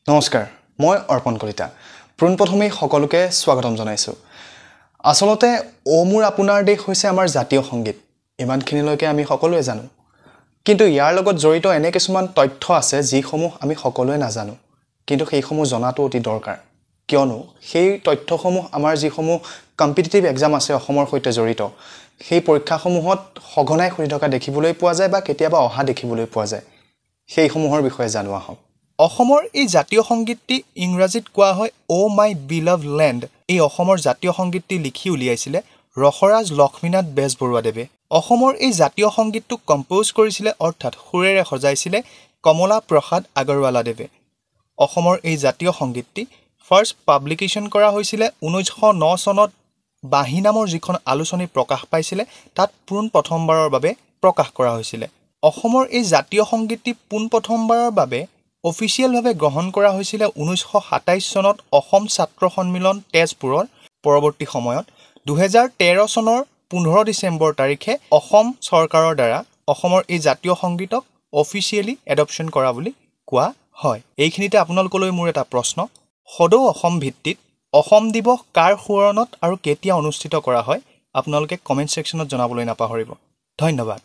নমস্কাৰ, মই অৰ্পণ কলিতা। পোনপ্ৰথমেই সকলোকে স্বাগতম জনাইছোঁ। আচলতে অ' মোৰ আপোনাৰ দেশ হৈছে আমাৰ জাতীয় সংগীত। ইমানখিনিলৈকে আমি সকলোৱে জানো। কিন্তু ইয়াৰ লগত জড়িত এনে কিছুমান তথ্য আছে যিসমূহ আমি সকলোৱে নাজানো। কিন্তু সেইসমূহ জনাটো অতি দৰকাৰ। কিয়নো সেই তথ্যসমূহ আমাৰ যিসমূহ কম্পিটিটিভ এক্সাম আছে অসমৰ সৈতে জড়িত, সেই পৰীক্ষাসমূহত সঘনাই শুনি থকা দেখিবলৈ পোৱা যায় বা কেতিয়াবা অহা দেখিবলৈ পোৱা যায়। সেইসমূহৰ বিষয়ে জানো আহক। অসমৰ এই জাতীয় সংগীতটি ইংৰাজীত কোৱা হয় অ' মাই বিলাভ লেণ্ড। এই অসমৰ জাতীয় সংগীতটি লিখি উলিয়াইছিলে ৰসৰাজ লক্ষ্মীনাথ বেজবৰুৱাদেৱে। অসমৰ এই জাতীয় সংগীতটোক কম্প'জ কৰিছিলে অৰ্থাৎ সুৰেৰে সজাইছিলে কমলা প্ৰসাদ আগৰৱালাদেৱে। অসমৰ এই জাতীয় সংগীতটি ফাৰ্ষ্ট পাব্লিকেশ্যন কৰা হৈছিলে 1909 চনত। বাঁহী নামৰ যিখন আলোচনী প্ৰকাশ পাইছিলে তাত পোনপ্ৰথমবাৰৰ বাবে প্ৰকাশ কৰা হৈছিলে। অসমৰ এই জাতীয় সংগীতটি পোনপ্ৰথমবাৰৰ বাবে অফিচিয়েলভাৱে গ্ৰহণ কৰা হৈছিলে 1927 চনত অসম ছাত্ৰ সন্মিলন তেজপুৰত। পৰৱৰ্তী সময়ত 2013 চনৰ 15 ডিচেম্বৰ তাৰিখে অসম চৰকাৰৰ দ্বাৰা অসমৰ এই জাতীয় সংগীতক অফিচিয়েলি এডপশ্যন কৰা বুলি কোৱা হয়। এইখিনিতে আপোনালোকলৈ মোৰ এটা প্ৰশ্ন। সদৌ অসম ভিত্তিত অসম দিৱস কাৰ সোঁৱৰণত আৰু কেতিয়া অনুষ্ঠিত কৰা হয় আপোনালোকে কমেণ্ট ছেকশ্যনত জনাবলৈ নাপাহৰিব। ধন্যবাদ।